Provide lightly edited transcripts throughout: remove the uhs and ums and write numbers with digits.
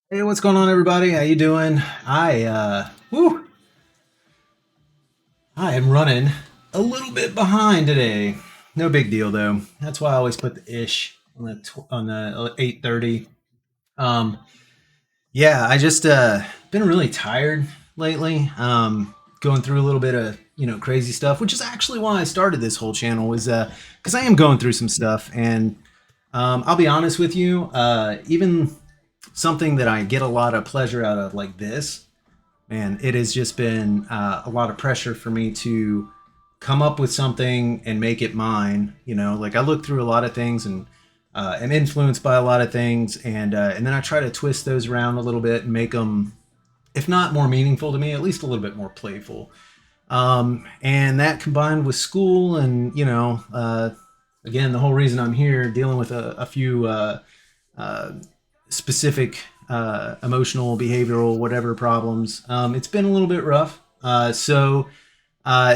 Hey, what's going on, everybody? How you doing? I am running a little bit behind today. No big deal though. That's why I always put the ish on the 8:30. Um, yeah, I just been really tired lately. Going through a little bit of crazy stuff, which is actually why I started this whole channel. Was because I am going through some stuff, and I'll be honest with you. Even something that I get a lot of pleasure out of, like this. Man, it has just been a lot of pressure for me to come up with something and make it mine. Like I look through a lot of things and am influenced by a lot of things, and then I try to twist those around a little bit and make them, if not more meaningful to me, at least a little bit more playful. And that combined with school and again, the whole reason I'm here dealing with a few uh, specific emotional, behavioral, whatever problems. It's been a little bit rough. It's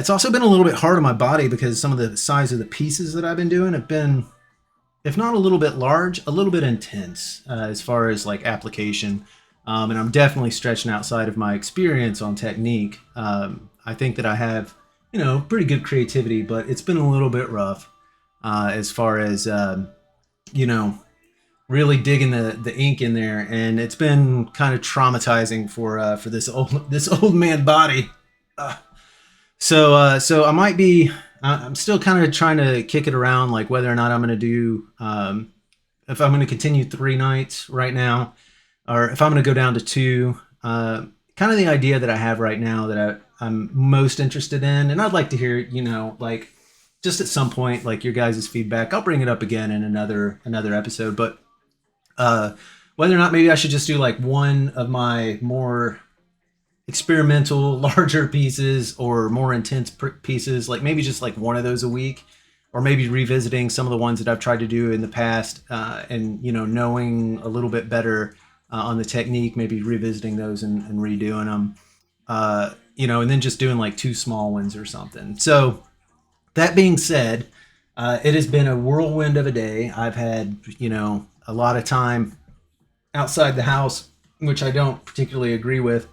also been a little bit hard on my body because some of the size of the pieces that I've been doing have been, if not a little bit large, a little bit intense as far as like application. And I'm definitely stretching outside of my experience on technique. I think that I have, pretty good creativity, but it's been a little bit rough as far as, you know, really digging the ink in there, and it's been kind of traumatizing for this old man body. Uh, so I might be. I'm still kind of trying to kick it around, like whether or not I'm going to do if I'm going to continue 3 nights right now, or if I'm going to go down to two. Kind of the idea that I have right now that I'm most interested in, and I'd like to hear, like just at some point, like your guys' feedback. I'll bring it up again in another episode, but uh, whether or not maybe I should just do like one of my more experimental, larger pieces or more intense pieces, like maybe just like one of those a week, or maybe revisiting some of the ones that I've tried to do in the past, and knowing a little bit better on the technique, maybe revisiting those and redoing them, and then just doing like two small ones or something. So that being said, it has been a whirlwind of a day. I've had, a lot of time outside the house, which I don't particularly agree with.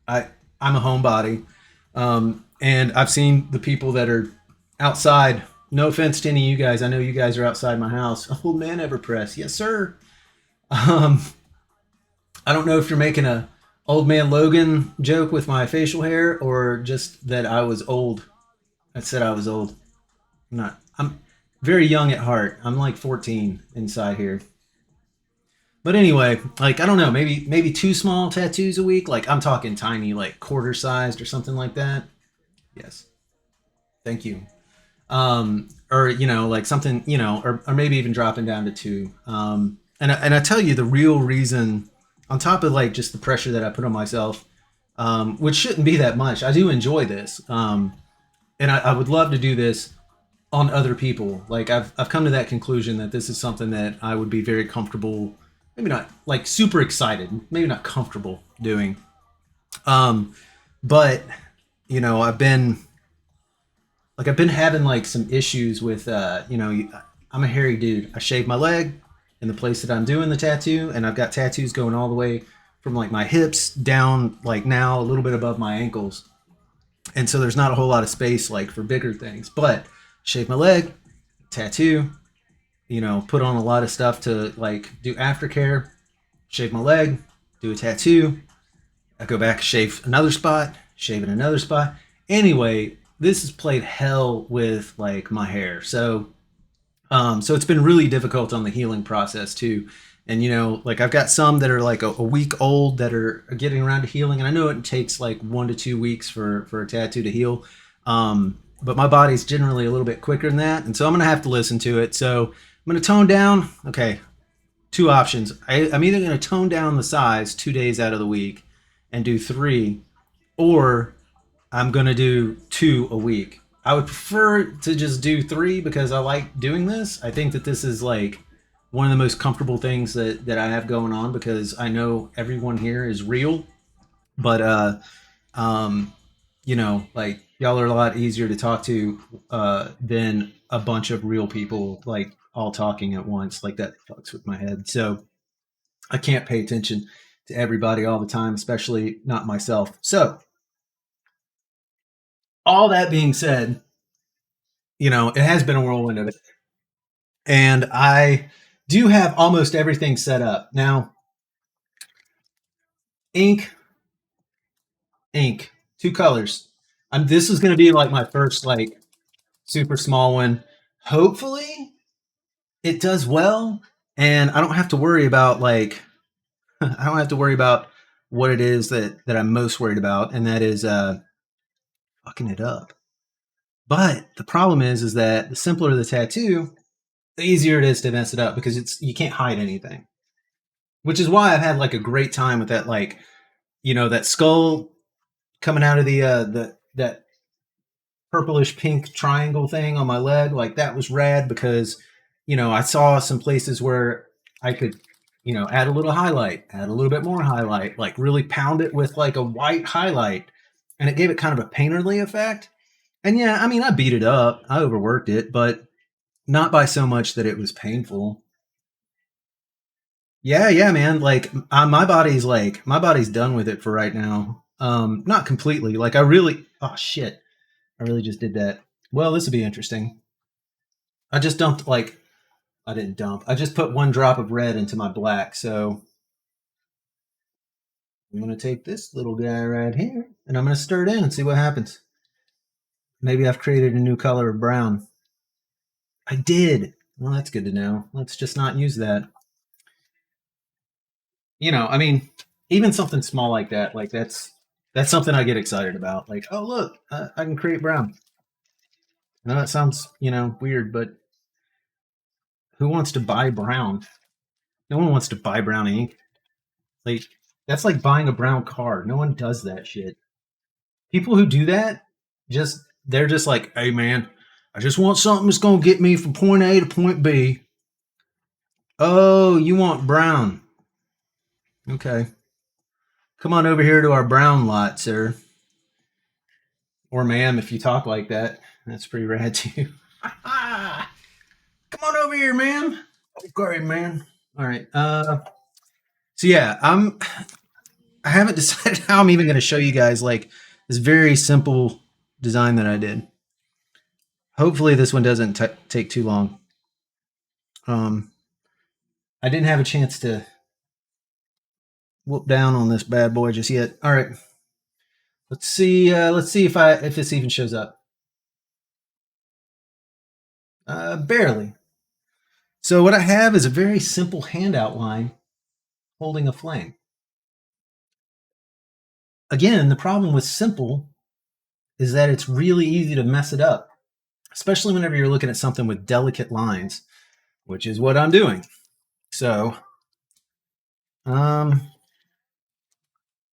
I I'm a homebody, and I've seen the people that are outside. No offense to any of you guys. I know you guys are outside my house. Old man Everpress, yes sir. Um, I don't know if you're making a old man Logan joke with my facial hair or just that I was old. I said I was old. I'm not. I'm very young at heart. I'm like 14 inside here. But anyway, like I don't know, maybe two small tattoos a week. Like I'm talking tiny, like quarter sized or something like that. Yes, thank you. Or like something, or maybe even dropping down to two. And I tell you the real reason, on top of like just the pressure that I put on myself, which shouldn't be that much. I do enjoy this, and I would love to do this on other people. Like I've come to that conclusion that this is something that I would be very comfortable, maybe not like super excited, maybe not comfortable doing. Um, but I've been having like some issues with I'm a hairy dude. I shave my leg in the place that I'm doing the tattoo, and I've got tattoos going all the way from like my hips down, like now a little bit above my ankles, and so there's not a whole lot of space like for bigger things. But shave my leg, tattoo, put on a lot of stuff to like do aftercare, shave my leg, do a tattoo, I go back, shave another spot, shave in another spot. Anyway, this has played hell with like my hair. So it's been really difficult on the healing process too. And like I've got some that are like a week old that are getting around to healing, and I know it takes like 1 to 2 weeks for a tattoo to heal. But my body's generally a little bit quicker than that, and so I'm gonna have to listen to it. So I'm gonna tone down. Okay, two options. I'm either gonna tone down the size 2 days out of the week and do three, or I'm gonna do two a week. I would prefer to just do three because I like doing this. I think that this is like one of the most comfortable things that I have going on because I know everyone here is real. But um, like y'all are a lot easier to talk to than a bunch of real people like all talking at once. Like that fucks with my head. So I can't pay attention. to everybody all the time, especially not myself. So, all that being said, it has been a whirlwind of it. And I do have almost everything set up. Now, ink, ink, two colors. This is going to be like my first like super small one. Hopefully, it does well, and I don't have to worry about like I don't have to worry about what it is that I'm most worried about, and that is fucking it up. But the problem is that the simpler the tattoo, the easier it is to mess it up because you can't hide anything. Which is why I've had like a great time with that, like that skull coming out of the that purplish pink triangle thing on my leg. Like that was rad because I saw some places where I could add a little highlight, add a little bit more highlight, like really pound it with like a white highlight, and it gave it kind of a painterly effect. And yeah, I mean, I beat it up, I overworked it, but not by so much that it was painful. Yeah, yeah, man. Like my body's done with it for right now. Not completely. Like oh shit, I really just did that. Well, this would be interesting. I just dumped like I didn't dump. I just put one drop of red into my black. So I'm gonna take this little guy right here and I'm gonna stir it in and see what happens. Maybe I've created a new color of brown. I did. Well, that's good to know. Let's just not use that. I mean, even something small like that, like that's something I get excited about. Like, oh look, I can create brown. Now that sounds, weird, but who wants to buy brown? No one wants to buy brown ink. Like that's like buying a brown car. No one does that shit. People who do that, they're just like, hey man, I just want something that's gonna get me from point A to point B. Oh, you want brown? Okay, come on over here to our brown lot, sir, or ma'am, if you talk like that. That's pretty rad too. Come on over here, ma'am. Okay, man. All right. So yeah, I haven't decided how I'm even going to show you guys like this very simple design that I did. Hopefully this one doesn't take too long. I didn't have a chance to whoop down on this bad boy just yet. All right, let's see. Let's see if this even shows up. Barely. So what I have is a very simple hand outline holding a flame. Again, the problem with simple is that it's really easy to mess it up, especially whenever you're looking at something with delicate lines, which is what I'm doing. So, um,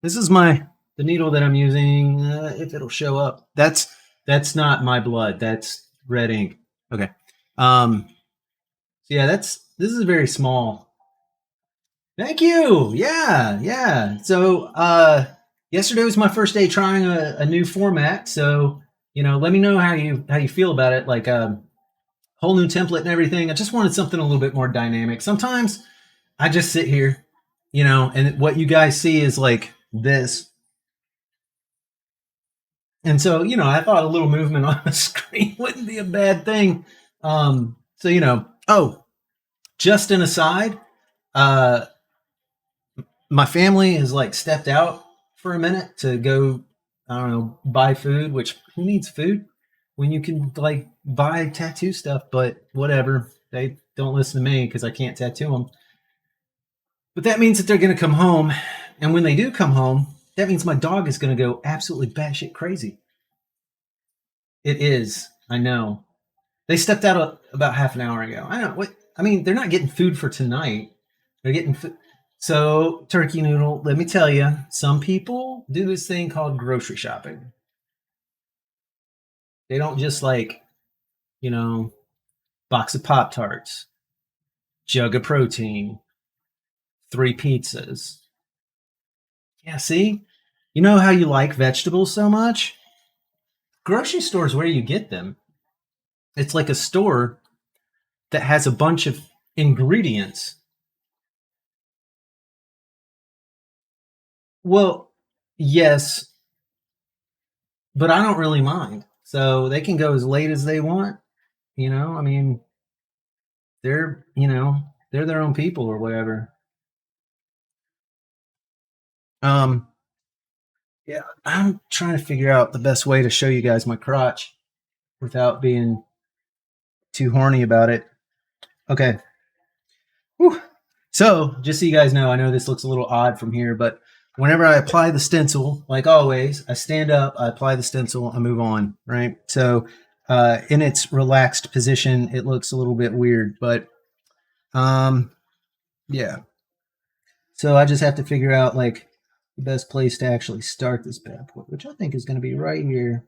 this is the needle that I'm using. If it'll show up, that's not my blood. That's red ink. Okay. So yeah, this is very small. Thank you. Yeah, yeah. So, yesterday was my first day trying a new format. So, let me know how you feel about it. Like, whole new template and everything. I just wanted something a little bit more dynamic. Sometimes I just sit here, and what you guys see is like this. And so, I thought a little movement on the screen wouldn't be a bad thing. So, oh, just an aside, uh, my family has like stepped out for a minute to go, I don't know, buy food, which who needs food when you can like buy tattoo stuff, but whatever. They don't listen to me because I can't tattoo them. But that means that they're going to come home. And when they do come home, that means my dog is going to go absolutely batshit crazy. It is. I know. They stepped out about half an hour ago. I know. What? I mean, they're not getting food for tonight. They're getting food. So, turkey noodle, let me tell you, some people do this thing called grocery shopping. They don't just like, you know, box of Pop Tarts, jug of protein, 3 pizzas. Yeah, see? You know how you like vegetables so much? Grocery store is where you get them. It's like a store that has a bunch of ingredients. Well, yes, but I don't really mind. So they can go as late as they want. I mean, they're their own people or whatever. Um, yeah, I'm trying to figure out the best way to show you guys my crotch without being too horny about it. Okay. Whew. So, just so you guys know, I know this looks a little odd from here, but whenever I apply the stencil, like always, I stand up, I apply the stencil, I move on, right? So, in its relaxed position, it looks a little bit weird, but um, yeah. So I just have to figure out like the best place to actually start this bad boy, which I think is going to be right here.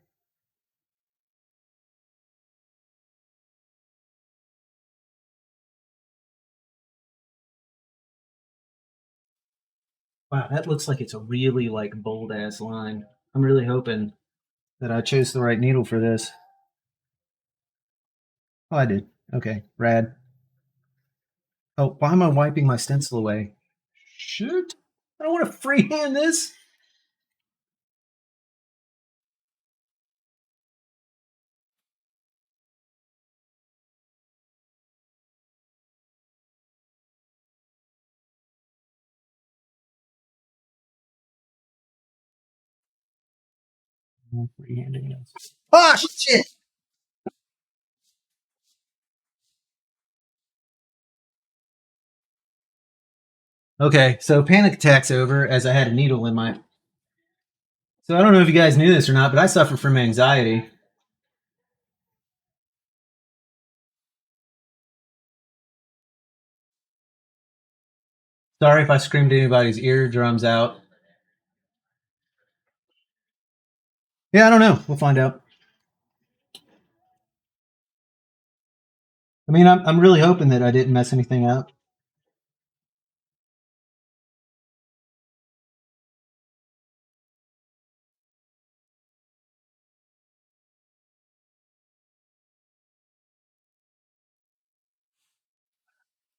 Wow, that looks like it's a really like bold ass line. I'm really hoping that I chose the right needle for this. Oh, I did. Okay, rad. Oh, why am I wiping my stencil away? Shoot. I don't want to freehand this. I'm freehanding this. Oh, shit. Okay, so panic attack's over as I had a needle in my. So I don't know if you guys knew this or not, but I suffer from anxiety. Sorry if I screamed anybody's eardrums out. Yeah, I don't know. We'll find out. I mean, I'm really hoping that I didn't mess anything up.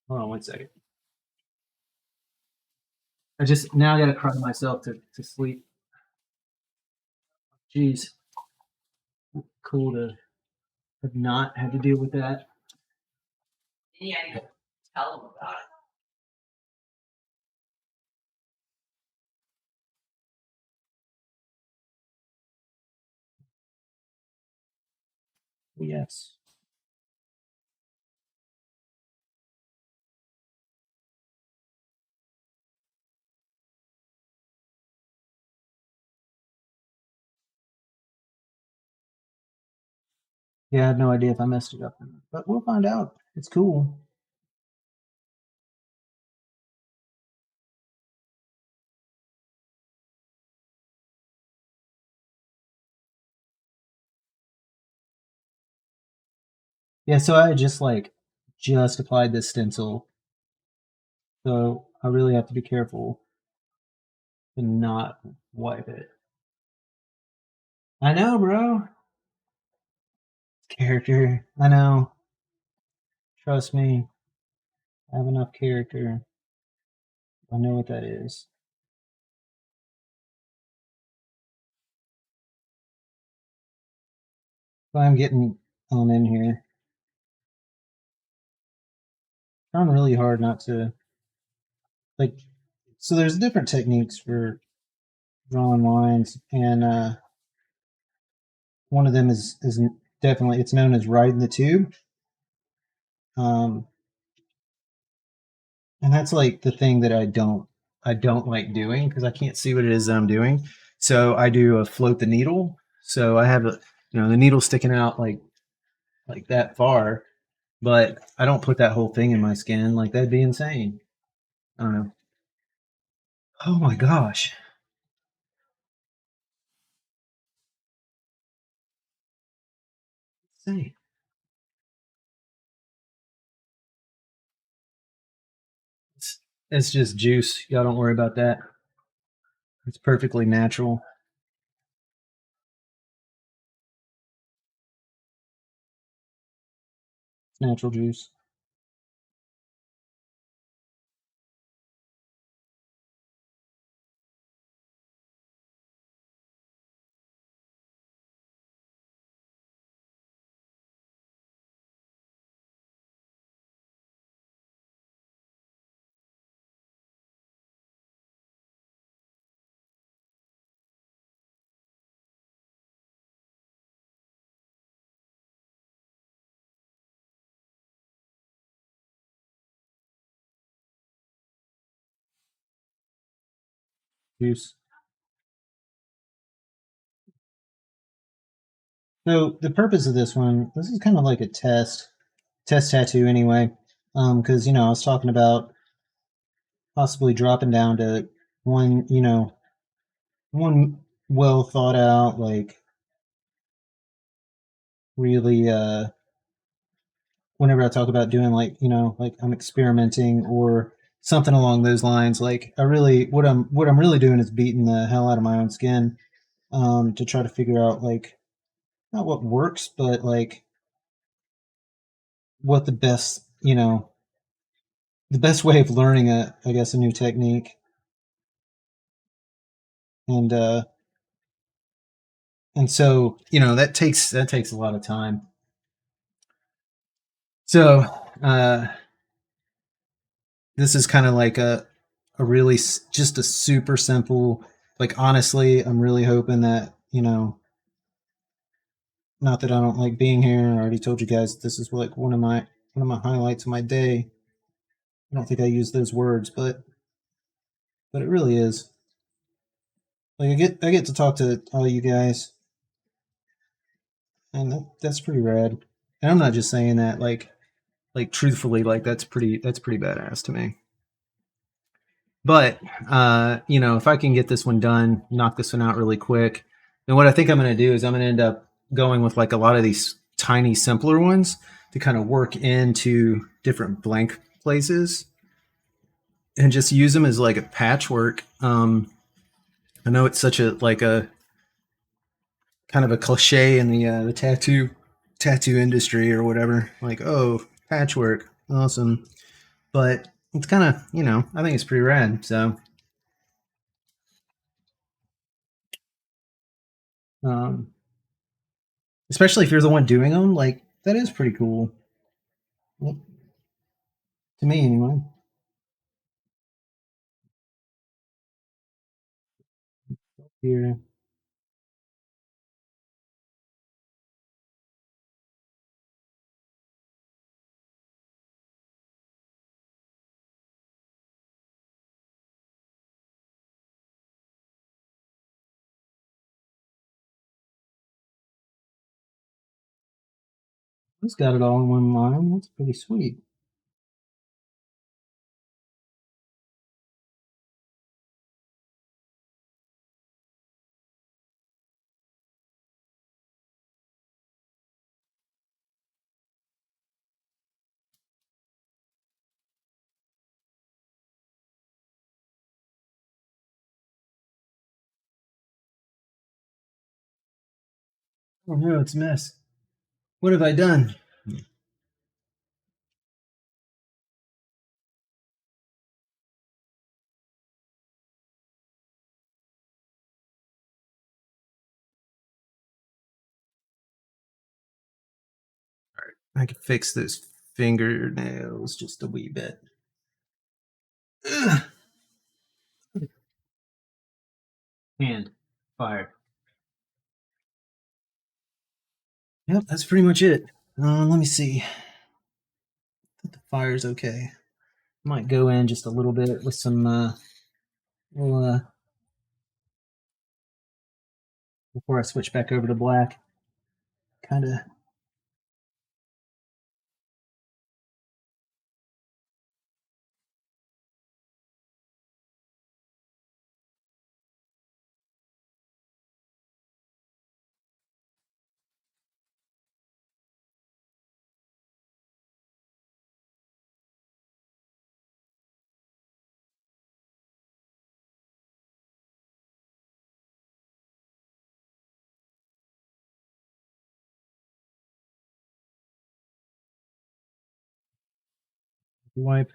Hold on one second. I just now got to cry myself to sleep. Jeez, cool to have not had to deal with that. Yes. Yeah, I have no idea if I messed it up or not, but we'll find out. It's cool. Yeah, so I just just applied this stencil, so I really have to be careful to not wipe it. I know, bro. Character. I know. Trust me. I have enough character. I know what that is. But I'm getting on in here. Trying really hard not to like. So there's different techniques for drawing lines, and one of them is definitely it's known as riding the tube. Um, and that's like the thing that I don't like doing because I can't see what it is that I'm doing. So I do a float the needle. So I have the needle sticking out like that far, but I don't put that whole thing in my skin. Like that'd be insane. I don't know. Oh my gosh. Insane. It's, it's just juice. Y'all don't worry about that. It's perfectly natural. It's natural juice. juice. So the purpose of this one, this is kind of like a test tattoo anyway. Because I was talking about possibly dropping down to one, one well thought out, like really whenever I talk about doing like, like I'm experimenting or something along those lines, like I really what I'm really doing is beating the hell out of my own skin to try to figure out like not what works, but like what the best way of learning I guess a new technique. And so, that takes a lot of time. So, uh this is kind of like a really just a super simple, like honestly, I'm really hoping that, not that I don't like being here. I already told you guys this is like one of my highlights of my day. I don't think I use those words, but it really is. Like I get to talk to all you guys, and that's pretty rad. And I'm not just saying that like truthfully, like that's pretty badass to me. But if I can get this one done, knock this one out really quick, then what I think I'm going to do is I'm going to end up going with like a lot of these tiny, simpler ones to kind of work into different blank places and just use them as like a patchwork. I know it's such a like a kind of a cliche in the tattoo industry or whatever. Like, oh, patchwork, awesome. But it's kind of I think it's pretty rad. So um, especially if you're the one doing them, like that is pretty cool. Well, to me anyway. Here, it's got it all in one line. That's pretty sweet. Oh no, it's a mess. What have I done? I can fix those fingernails just a wee bit. Ugh. Hand fire. Yep, that's pretty much it. Let me see. The fire's okay. Might go in just a little bit with some little, before I switch back over to black. Kind of. Wipe.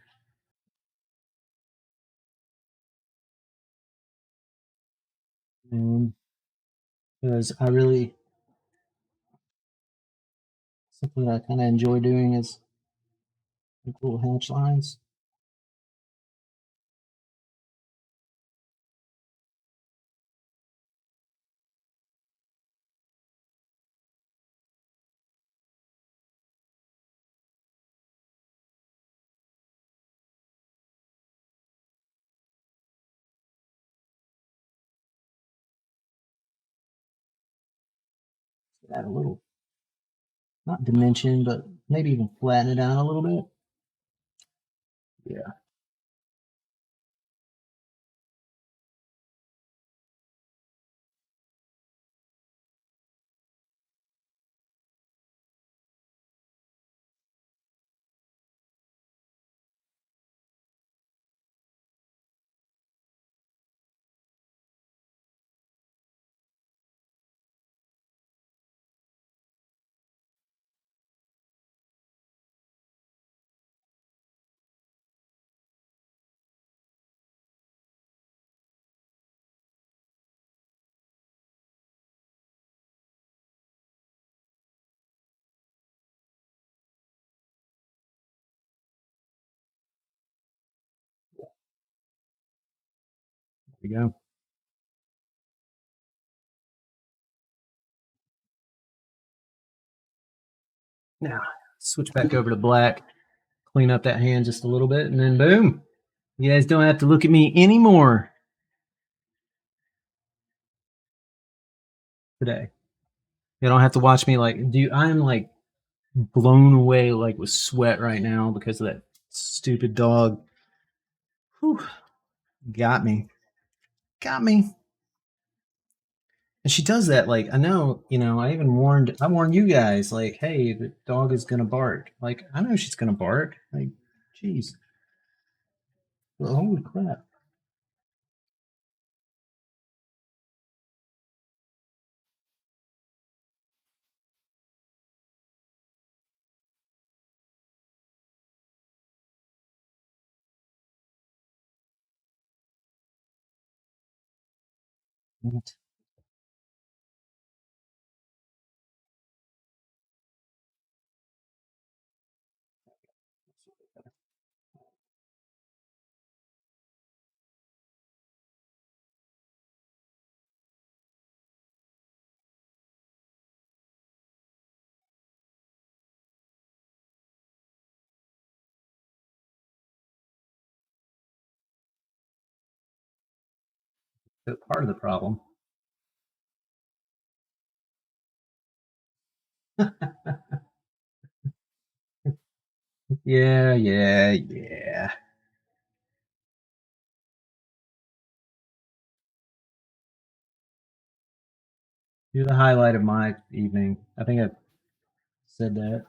Because I really something that I kind of enjoy doing is like little hatch lines. Add a little, not dimension, but maybe even flatten it down a little bit. Yeah. There you go. Now, switch back over to black, clean up that hand just a little bit, and then boom. You guys don't have to look at me anymore today. You don't have to watch me like do. I'm like blown away like with sweat right now because of that stupid dog. Whew, got me. Got me. And she does that like I know, I warned you guys like, hey, the dog is gonna bark. Like I know she's gonna bark. Like, jeez. Well, holy crap. What? So part of the problem. Yeah, yeah, yeah. You're the highlight of my evening. I think I said that.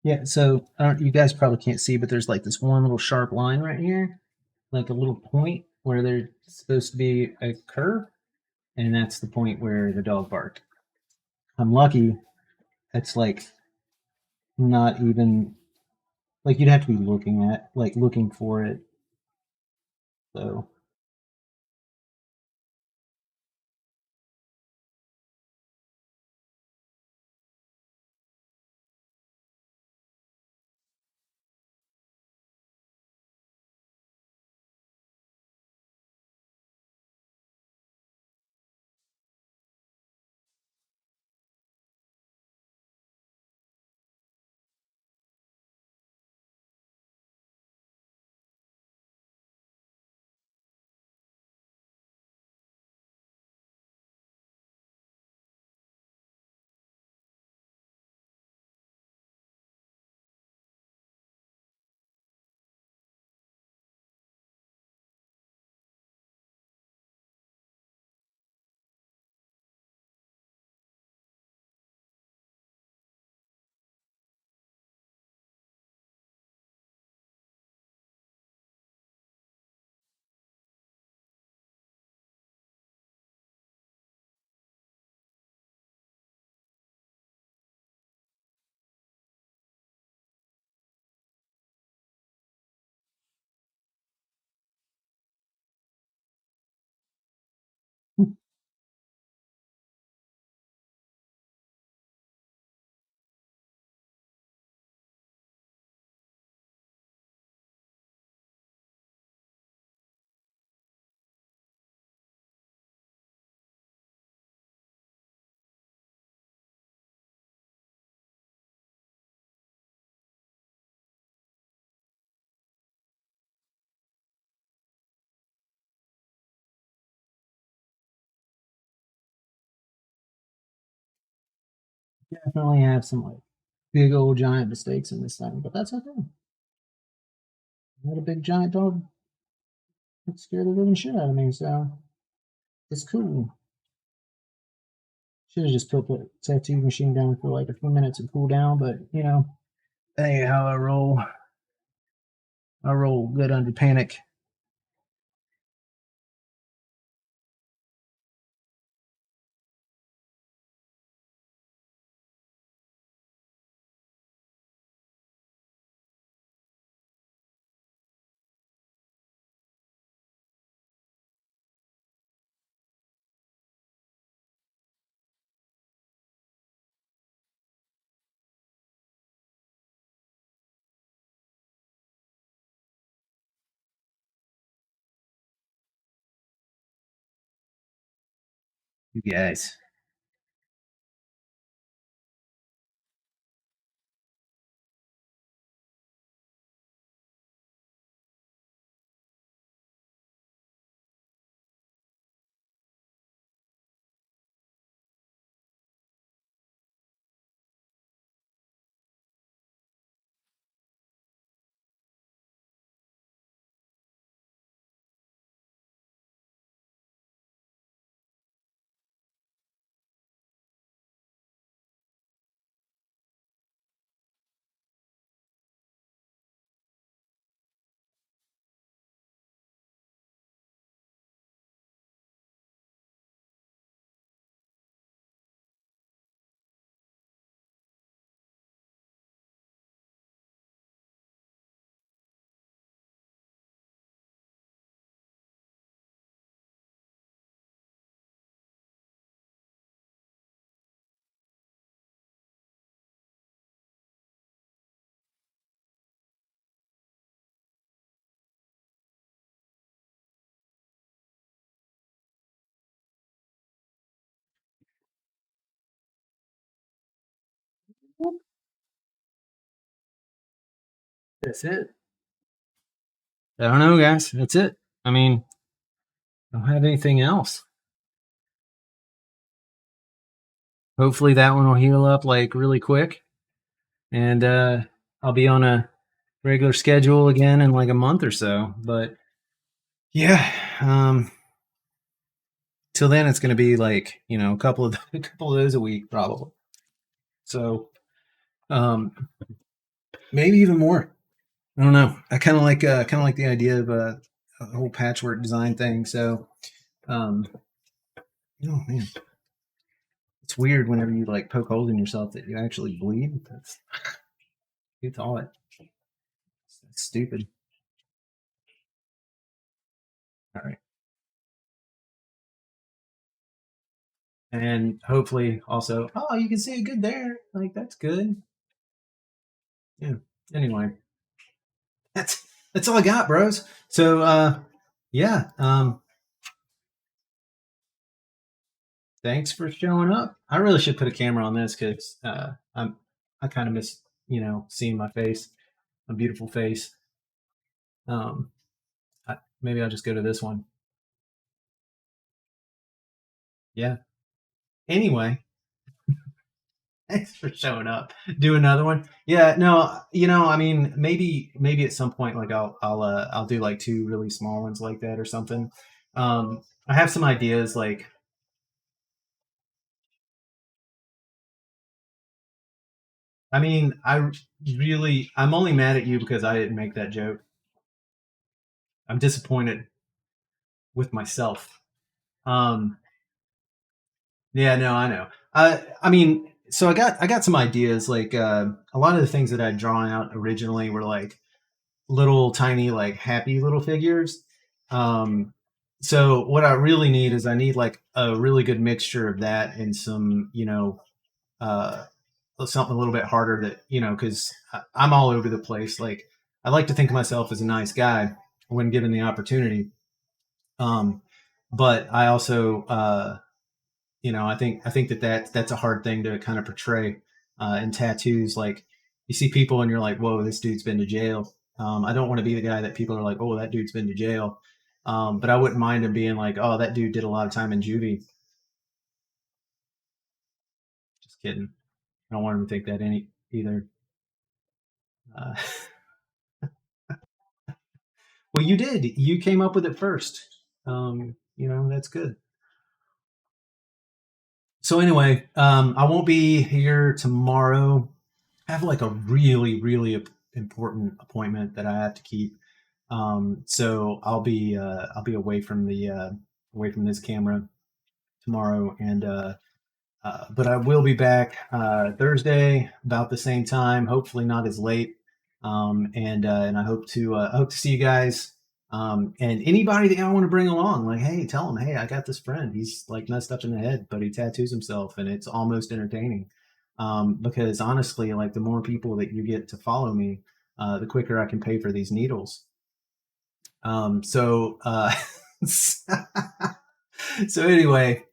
Yeah, so you guys probably can't see, but there's like this one little sharp line right here, like a little point where there's supposed to be a curve, and that's the point where the dog barked. I'm lucky. It's like not even like you'd have to be looking for it. So Definitely have some like big old giant mistakes in this thing, but that's okay. Not a big giant dog that scared the living shit out of me, so it's cool. Should have just put the tattoo machine down for like a few minutes and cool down, but you know, that ain't how I roll. I roll good under panic. You guys. That's it. I don't know, guys. That's it. I mean, I don't have anything else. Hopefully that one will heal up like really quick, and I'll be on a regular schedule again in like a month or so. But yeah, till then it's going to be like a couple of a couple of those a week probably. So um, maybe even more. I don't know. I kind of like the idea of a whole patchwork design thing. So um, oh man, it's weird whenever you like poke holes in yourself that you actually bleed. That's who thought? That's stupid. All right. And hopefully also, oh, you can see it good there. Like that's good. Yeah. Anyway, that's all I got, bros. So yeah, thanks for showing up. I really should put a camera on this because I kind of miss seeing my face, a beautiful face. Um, maybe I'll just go to this one. Yeah. Anyway, thanks for showing up. Do another one. Yeah, no, I mean, maybe at some point, like I'll do like two really small ones like that or something. I have some ideas. Like, I mean, I'm only mad at you because I didn't make that joke. I'm disappointed with myself. Um, yeah, no, I know. I mean, so I got some ideas. Like, a lot of the things that I'd drawn out originally were like little tiny like happy little figures. Um, so what I really need is I need like a really good mixture of that and some uh, something a little bit harder that because I'm all over the place. Like I like to think of myself as a nice guy when given the opportunity. Um, but I also I think that's a hard thing to kind of portray in tattoos. Like you see people and you're like, whoa, this dude's been to jail. I don't want to be the guy that people are like, oh, that dude's been to jail. But I wouldn't mind him being like, oh, that dude did a lot of time in juvie. Just kidding. I don't want him to think that any either. Uh, well, you did. You came up with it first. That's good. So anyway, I won't be here tomorrow. I have like a really, really important appointment that I have to keep. So I'll be away from this camera tomorrow, and but I will be back Thursday about the same time. Hopefully not as late. And I hope to see you guys. And anybody that I want to bring along, like, hey, tell them, hey, I got this friend. He's like messed up in the head, but he tattoos himself, and it's almost entertaining. Because honestly, like the more people that you get to follow me, the quicker I can pay for these needles. So so anyway,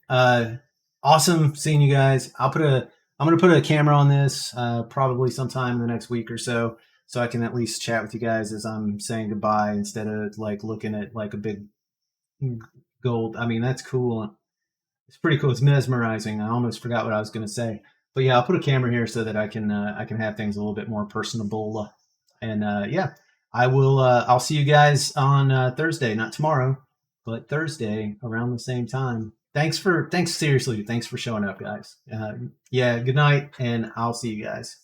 awesome seeing you guys. I'm gonna put a camera on this probably sometime in the next week or so, so I can at least chat with you guys as I'm saying goodbye instead of like looking at like a big gold. I mean, that's cool. It's pretty cool. It's mesmerizing. I almost forgot what I was gonna say, but yeah, I'll put a camera here so that I can have things a little bit more personable. And yeah, I will. I'll see you guys on Thursday, not tomorrow, but Thursday around the same time. Thanks seriously. Thanks for showing up, guys. Yeah, good night, and I'll see you guys.